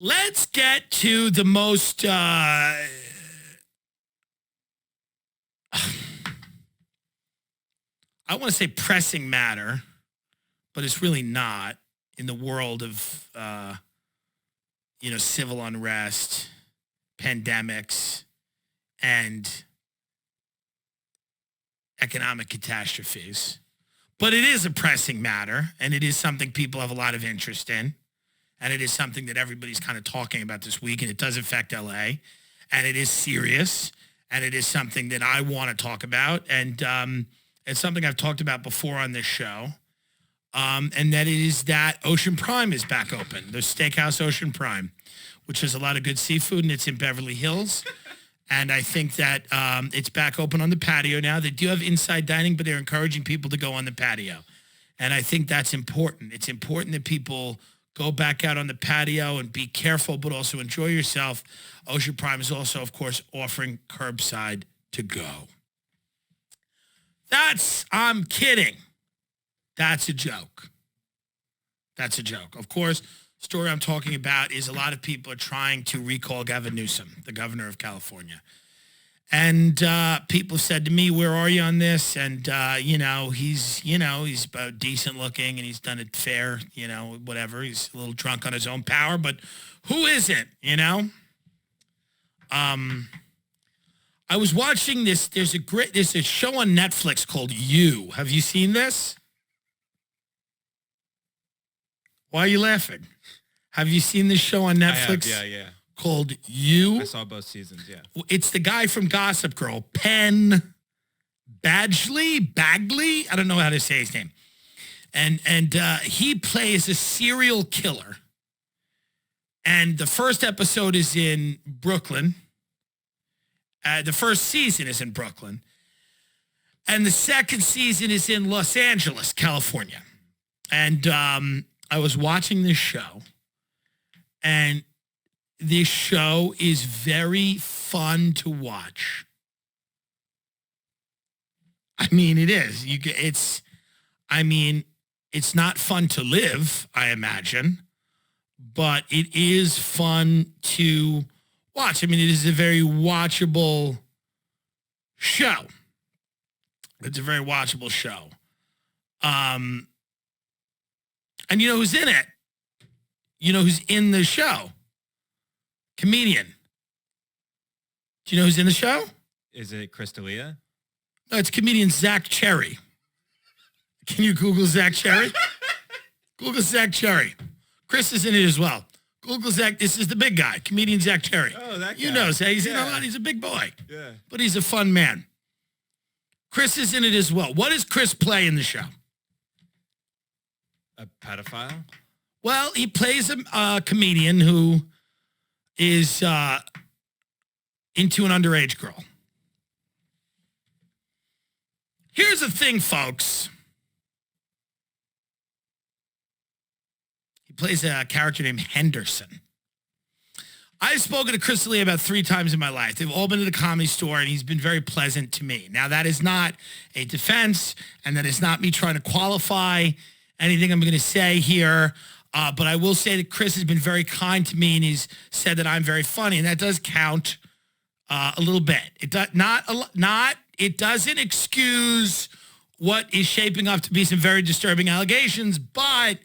Let's get to the most I want to say pressing matter, but it's really not in the world of civil unrest, pandemics, and economic catastrophes. But it is a pressing matter, and it is something people have a lot of interest in. And it is something that everybody's kind of talking about this week, and it does affect LA. And it is serious, and it is something that I want to talk about. And it's something I've talked about before on this show. And that is that Ocean Prime is back open. The Steakhouse Ocean Prime, which has a lot of good seafood, and it's in Beverly Hills. And I think that it's back open on the patio now. They do have inside dining, but they're encouraging people to go on the patio. And I think that's important. It's important that people go back out on the patio and be careful, but also enjoy yourself. Ocean Prime is also, of course, offering curbside to go. I'm kidding. That's a joke. That's a joke. Of course, the story I'm talking about is a lot of people are trying to recall Gavin Newsom, the governor of California. And people said to me, where are you on this? And, he's about decent looking and he's done it fair, whatever. He's a little drunk on his own power, but who isn't, I was watching this. There's a show on Netflix called You. Have you seen this? Why are you laughing? Have you seen this show on Netflix? I have, yeah. Called You. I saw both seasons, yeah. It's the guy from Gossip Girl, Penn Bagley. I don't know how to say his name. And he plays a serial killer. And the first episode is in Brooklyn. The first season is in Brooklyn. And the second season is in Los Angeles, California. And I was watching this show. And this show is very fun to watch. I mean, it is. It's not fun to live, I imagine, but it is fun to watch. I mean, it is a very watchable show. It's a very watchable show. And you know who's in it? You know who's in the show? Comedian. Do you know who's in the show? Is it Chris D'Elia? No, it's comedian Zach Cherry. Can you Google Zach Cherry? Google Zach Cherry. Chris is in it as well. Google Zach. This is the big guy, comedian Zach Cherry. Oh, that guy. You know, he's in a lot. He's a big boy. Yeah. But he's a fun man. Chris is in it as well. What does Chris play in the show? A pedophile? Well, he plays a comedian who is into an underage girl. Here's the thing, folks. He plays a character named Henderson. I've spoken to Chris D'Elia about 3 times in my life. They've all been to the Comedy Store, and he's been very pleasant to me. Now, that is not a defense, and that is not me trying to qualify anything I'm going to say here. But I will say that Chris has been very kind to me, and he's said that I'm very funny, and that does count a little bit. It doesn't excuse what is shaping up to be some very disturbing allegations, but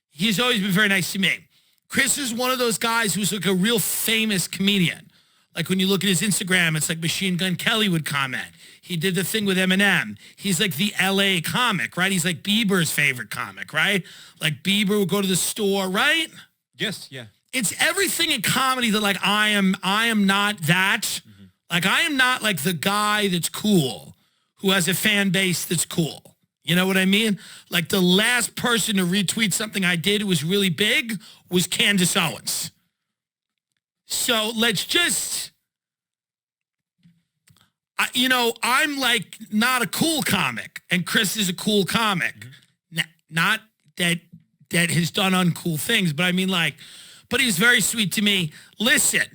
he's always been very nice to me. Chris is one of those guys who's like a real famous comedian. Like when you look at his Instagram, it's like Machine Gun Kelly would comment. He did the thing with Eminem. He's like the LA comic, right? He's like Bieber's favorite comic, right? Like Bieber would go to the store, right? Yes, yeah. It's everything in comedy that like I am not that. Mm-hmm. Like I am not like the guy that's cool who has a fan base that's cool. You know what I mean? Like the last person to retweet something I did who was really big was Candace Owens. So let's just, I'm like not a cool comic, and Chris is a cool comic. Mm-hmm. Not that has done uncool things, but I mean but he's very sweet to me. Listen,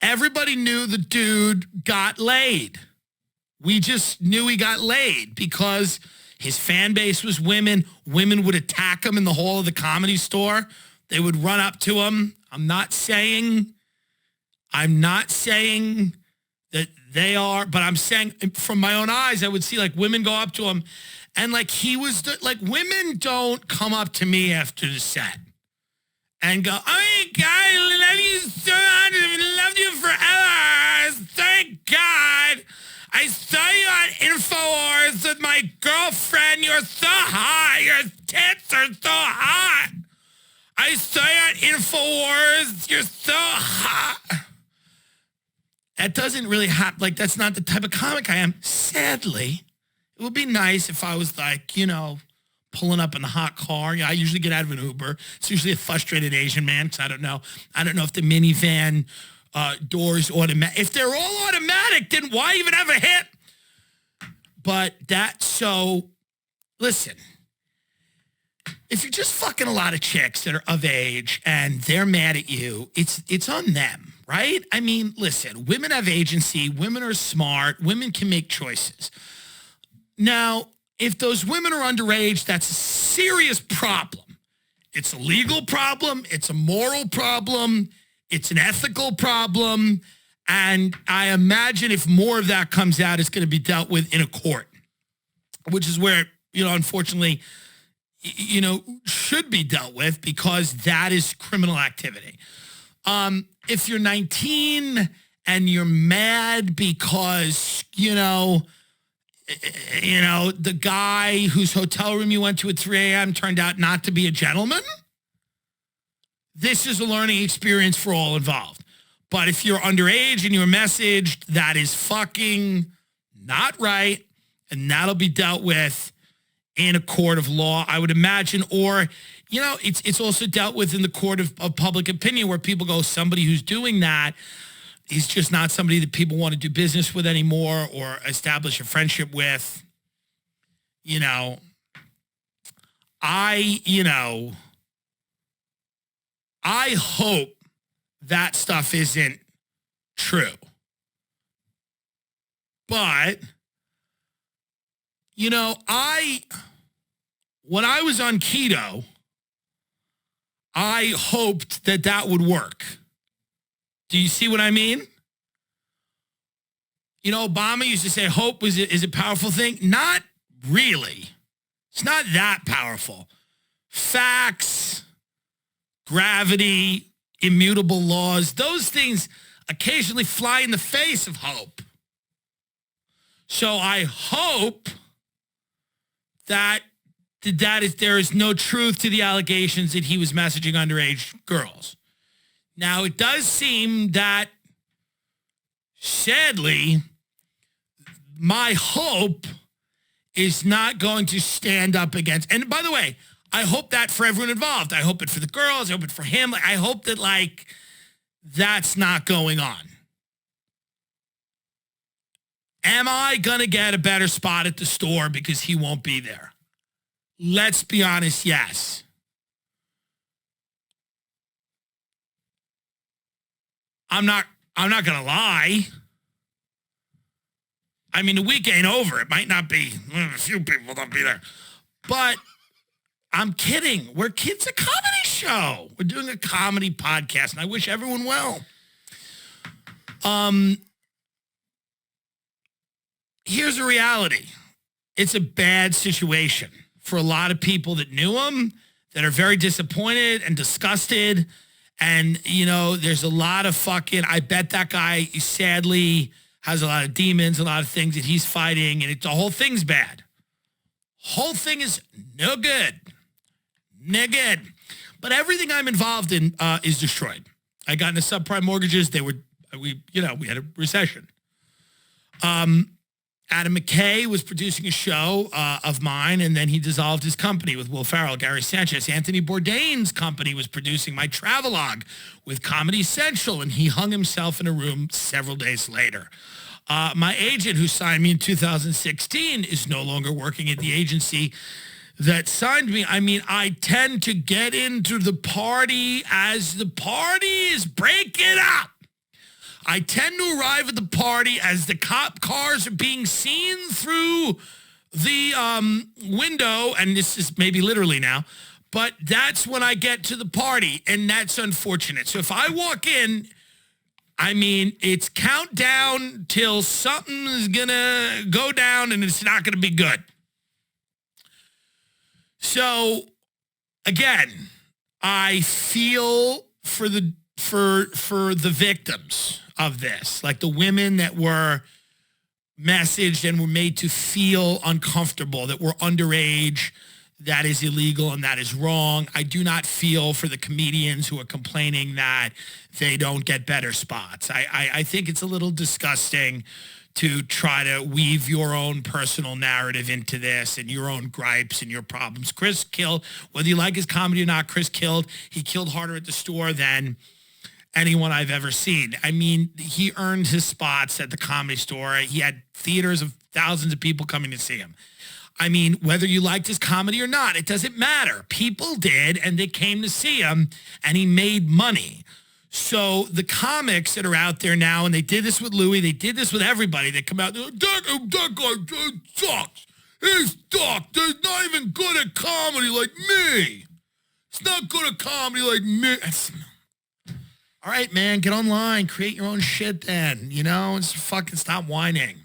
everybody knew the dude got laid. We just knew he got laid because his fan base was women. Women would attack him in the hall of the Comedy Store. They would run up to him. I'm not saying that they are, but I'm saying from my own eyes, I would see like women go up to him, and like he was like, women don't come up to me after the set and go, "Oh my God, I love you so much. I've loved you forever. Thank God. I saw you on InfoWars with my girlfriend. You're so hot. Your tits are so hot. I saw you on InfoWars. You're so hot." That doesn't really happen. Like, that's not the type of comic I am. Sadly, it would be nice if I was like, you know, pulling up in a hot car. Yeah, I usually get out of an Uber. It's usually a frustrated Asian man, because I don't know if the minivan doors automatic. If they're all automatic, then why even have a hit? But listen, if you're just fucking a lot of chicks that are of age and they're mad at you, it's on them, right? I mean, listen, women have agency. Women are smart. Women can make choices. Now, if those women are underage, that's a serious problem. It's a legal problem. It's a moral problem. It's an ethical problem. And I imagine if more of that comes out, it's going to be dealt with in a court, which is where, you know, unfortunately, you know, should be dealt with, because that is criminal activity. If you're 19 and you're mad because, you know, the guy whose hotel room you went to at 3 a.m. turned out not to be a gentleman, this is a learning experience for all involved. But if you're underage and you're messaged, that is fucking not right, and that'll be dealt with in a court of law, I would imagine. Or, you know, it's also dealt with in the court of public opinion, where people go, somebody who's doing that is just not somebody that people want to do business with anymore or establish a friendship with. You know, I hope that stuff isn't true. But, you know, when I was on keto, I hoped that would work. Do you see what I mean? You know, Obama used to say hope is a powerful thing. Not really. It's not that powerful. Facts, gravity, immutable laws, those things occasionally fly in the face of hope. So I hope that there is no truth to the allegations that he was messaging underage girls. Now, it does seem that, sadly, my hope is not going to stand up against, and by the way, I hope that for everyone involved. I hope it for the girls. I hope it for him. Like, I hope that, like, that's not going on. Am I going to get a better spot at the store because he won't be there? Let's be honest, yes. I'm not going to lie. I mean, the week ain't over. It might not be. A few people don't be there. But I'm kidding. It's a comedy show. We're doing a comedy podcast, and I wish everyone well. Here's a reality. It's a bad situation for a lot of people that knew him, that are very disappointed and disgusted. And, you know, there's a lot of I bet that guy sadly has a lot of demons, a lot of things that he's fighting, and the whole thing's bad. Whole thing is no good. No good. But everything I'm involved in is destroyed. I got into subprime mortgages. We had a recession. Adam McKay was producing a show of mine, and then he dissolved his company with Will Ferrell, Gary Sanchez. Anthony Bourdain's company was producing my travelogue with Comedy Central, and he hung himself in a room several days later. My agent, who signed me in 2016, is no longer working at the agency that signed me. I mean, I tend to get into the party as the party is breaking up. I tend to arrive at the party as the cop cars are being seen through the window, and this is maybe literally now, But that's when I get to the party, and that's unfortunate. So if I walk in, I mean, it's countdown till something's going to go down, and it's not going to be good. So, again, I feel for the victims of this, like the women that were messaged and were made to feel uncomfortable, that were underage. That is illegal and that is wrong. I do not feel for the comedians who are complaining that they don't get better spots. I think it's a little disgusting to try to weave your own personal narrative into this and your own gripes and your problems. Chris killed, whether you like his comedy or not, he killed harder at the store than anyone I've ever seen. I mean, he earned his spots at the Comedy Store. He had theaters of thousands of people coming to see him. I mean, whether you liked his comedy or not, it doesn't matter. People did, and they came to see him, and he made money. So the comics that are out there now, and they did this with Louis, they did this with everybody. They come out, they're like, that guy sucks. He sucks. He's not even good at comedy like me. He's not good at comedy like me. All right, man, get online. Create your own shit then, you know? Just fucking stop whining.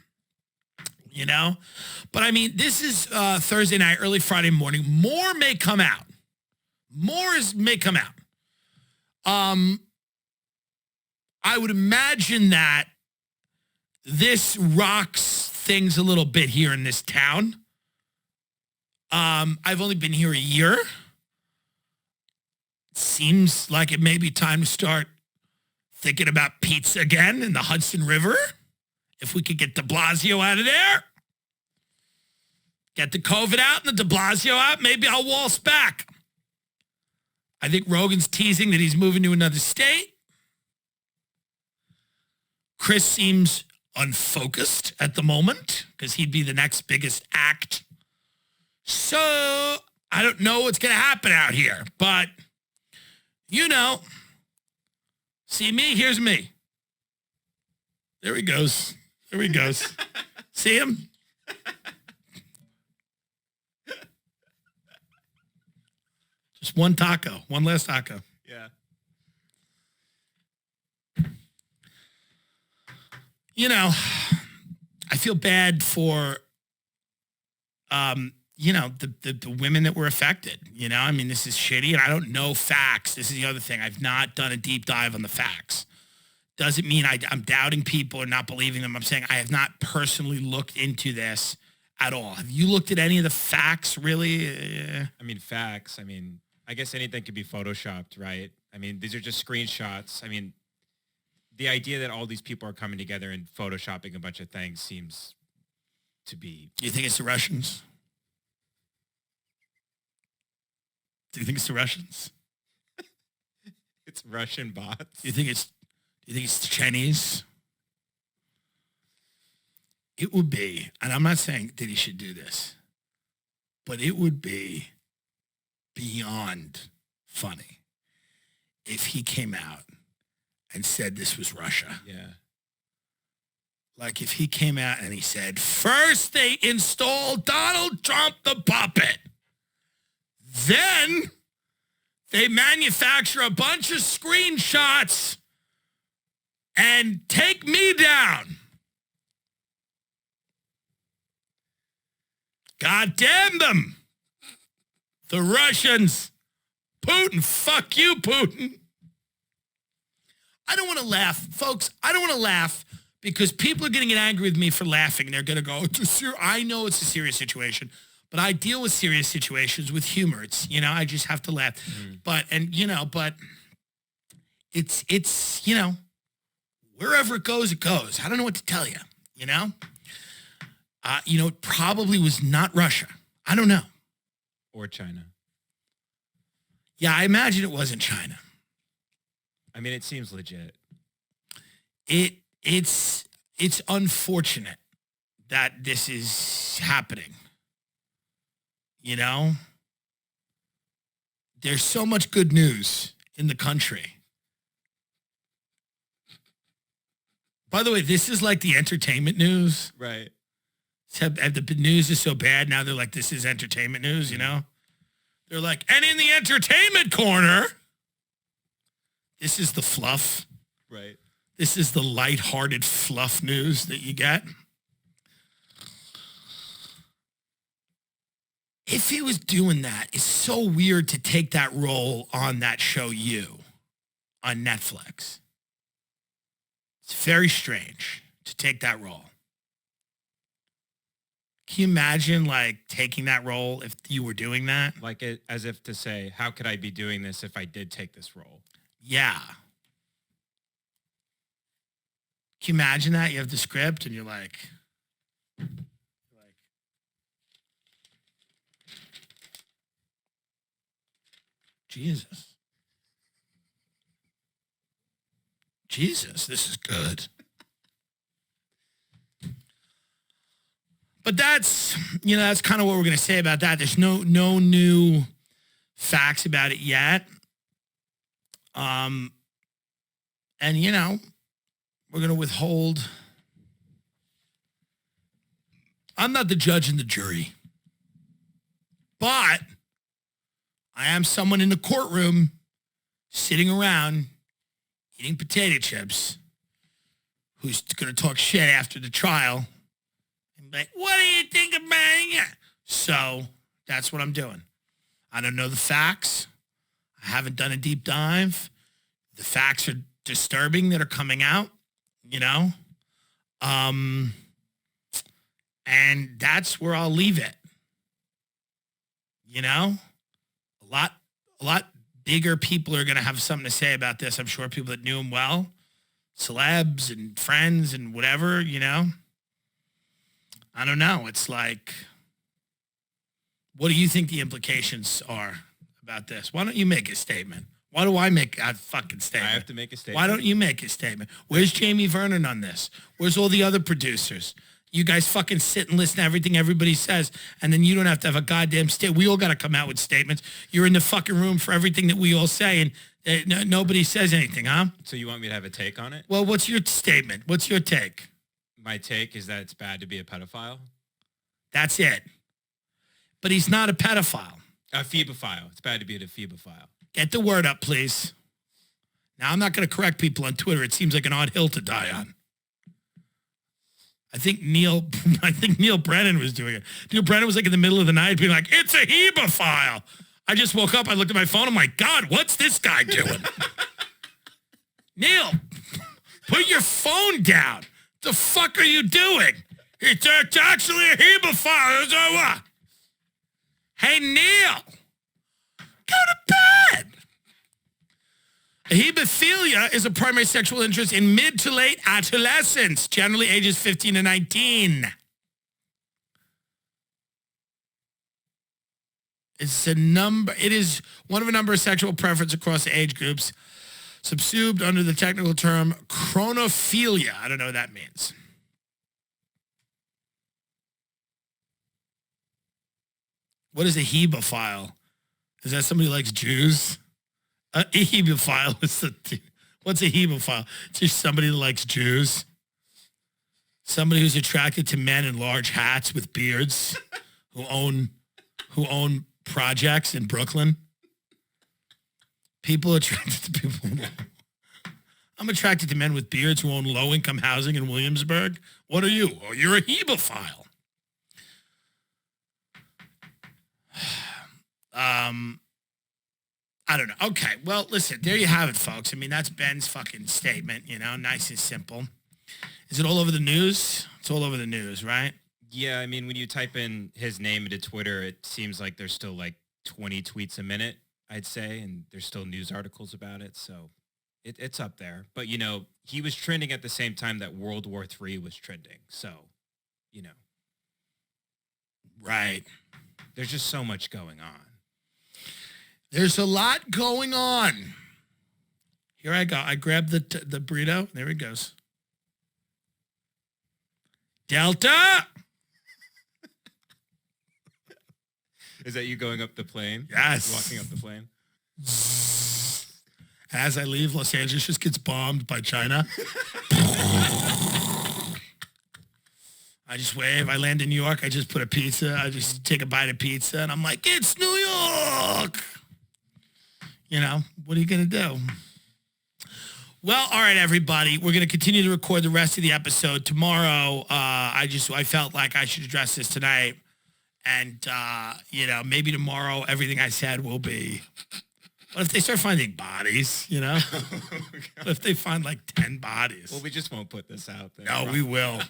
You know? But I mean, this is Thursday night, early Friday morning. More may come out. May come out. I would imagine that this rocks things a little bit here in this town. I've only been here a year. It seems like it may be time to start thinking about pizza again in the Hudson River. If we could get de Blasio out of there. Get the COVID out and the de Blasio out, maybe I'll waltz back. I think Rogan's teasing that he's moving to another state. Chris seems unfocused at the moment because he'd be the next biggest act. So I don't know what's going to happen out here, but you know, see me, here's me. There he goes. There he goes. See him? Just one taco, one last taco. Yeah. You know, I feel bad for, you know, the women that were affected. You know, I mean, this is shitty, and I don't know facts. This is the other thing. I've not done a deep dive on the facts. Doesn't mean I'm doubting people or not believing them. I'm saying I have not personally looked into this at all. Have you looked at any of the facts, really? I mean, facts. I mean, I guess anything could be photoshopped, right? I mean, these are just screenshots. I mean, the idea that all these people are coming together and photoshopping a bunch of things seems to be... Do you think it's the Russians? Do you think it's the Russians? It's Russian bots. Do you think it's the Chinese? It would be, and I'm not saying that he should do this, but it would be beyond funny if he came out and said this was Russia. Yeah. Like if he came out and he said, first they installed Donald Trump the puppet. Then they manufacture a bunch of screenshots and take me down. God damn them. The Russians. Putin, fuck you, Putin. I don't want to laugh. Folks, I don't want to laugh because people are going to get angry with me for laughing. They're going to go, I know it's a serious situation, but I deal with serious situations with humor. It's, you know, I just have to laugh. But it's, you know, wherever it goes, it goes. I don't know what to tell you, you know? You know, it probably was not Russia. I don't know. Or China. Yeah, I imagine it wasn't China. I mean, it seems legit. It's unfortunate that this is happening. You know? There's so much good news in the country. By the way, this is like the entertainment news. Right. The news is so bad now they're like, this is entertainment news, you know? They're like, and in the entertainment corner, this is the fluff. Right. This is the lighthearted fluff news that you get. If he was doing that, it's so weird to take that role on that show You on Netflix. It's very strange to take that role. Can you imagine like taking that role if you were doing that? Like it, as if to say, how could I be doing this if I did take this role? Yeah. Can you imagine that? You have the script and you're like, Jesus. Jesus, this is good. But that's kind of what we're going to say about that. There's no new facts about it yet. And, we're going to withhold. I'm not the judge and the jury. But I am someone in the courtroom sitting around eating potato chips who's going to talk shit after the trial and be like, what do you think about it? So that's what I'm doing. I don't know the facts. I haven't done a deep dive. The facts are disturbing that are coming out, and that's where I'll leave it. A lot bigger people are going to have something to say about this. I'm sure people that knew him well, celebs and friends and whatever, I don't know. It's like, what do you think the implications are about this? Why don't you make a statement? Why do I make a fucking statement? I have to make a statement. Why don't you make a statement? Where's Jamie Vernon on this? Where's all the other producers? You guys fucking sit and listen to everything everybody says, and then you don't have to have a goddamn statement. We all got to come out with statements. You're in the fucking room for everything that we all say, and nobody says anything, huh? So you want me to have a take on it? Well, what's your statement? What's your take? My take is that it's bad to be a pedophile. That's it. But he's not a pedophile. A phebophile. It's bad to be a phebophile. Get the word up, please. Now, I'm not going to correct people on Twitter. It seems like an odd hill to die on. I think Neil Brennan was doing it. Neil Brennan was like in the middle of the night being like, it's a hebophile. I just woke up. I looked at my phone. I'm like, God, what's this guy doing? Neil, put your phone down. The fuck are you doing? It's actually a hebophile. Hey, Neil, go to bed. Hebephilia is a primary sexual interest in mid to late adolescents, generally ages 15 to 19. It is one of a number of sexual preferences across the age groups, subsumed under the technical term chronophilia. I don't know what that means. What is a hebophile? Is that somebody who likes Jews? A hebophile is what's a hebophile? It's just somebody that likes Jews. Somebody who's attracted to men in large hats with beards who own projects in Brooklyn. People attracted to people. I'm attracted to men with beards who own low-income housing in Williamsburg. What are you? Oh, you're a hebophile. I don't know. Okay, well, listen, there you have it, folks. I mean, that's Ben's fucking statement, nice and simple. Is it all over the news? It's all over the news, right? Yeah, I mean, when you type in his name into Twitter, it seems like there's still like 20 tweets a minute, I'd say, and there's still news articles about it, so it's up there. But, he was trending at the same time that World War III was trending, so, Right. There's just so much going on. There's a lot going on. Here I go. I grabbed the burrito. There it goes. Delta. Is that you going up the plane? Yes. Walking up the plane? As I leave, Los Angeles just gets bombed by China. I just wave. I land in New York. I just put a pizza. I just take a bite of pizza, and I'm like, it's New York. You know, what are you going to do? Well, all right, everybody. We're going to continue to record the rest of the episode tomorrow. I felt like I should address this tonight. And, maybe tomorrow everything I said will be, what if they start finding bodies, you know? What if they find like 10 bodies? Well, we just won't put this out there. No, we will.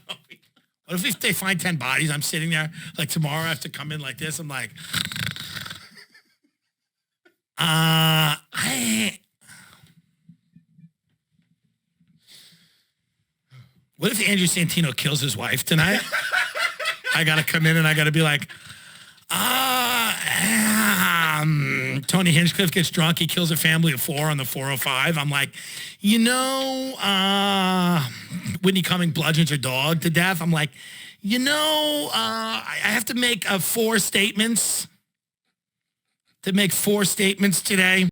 What if they find 10 bodies? I'm sitting there, like tomorrow I have to come in like this. I'm like, what if Andrew Santino kills his wife tonight? I got to come in and I got to be like, Tony Hinchcliffe gets drunk. He kills a family of 4 on the 405. I'm like, Whitney Cumming bludgeons her dog to death. I'm like, I have to make 4 statements today.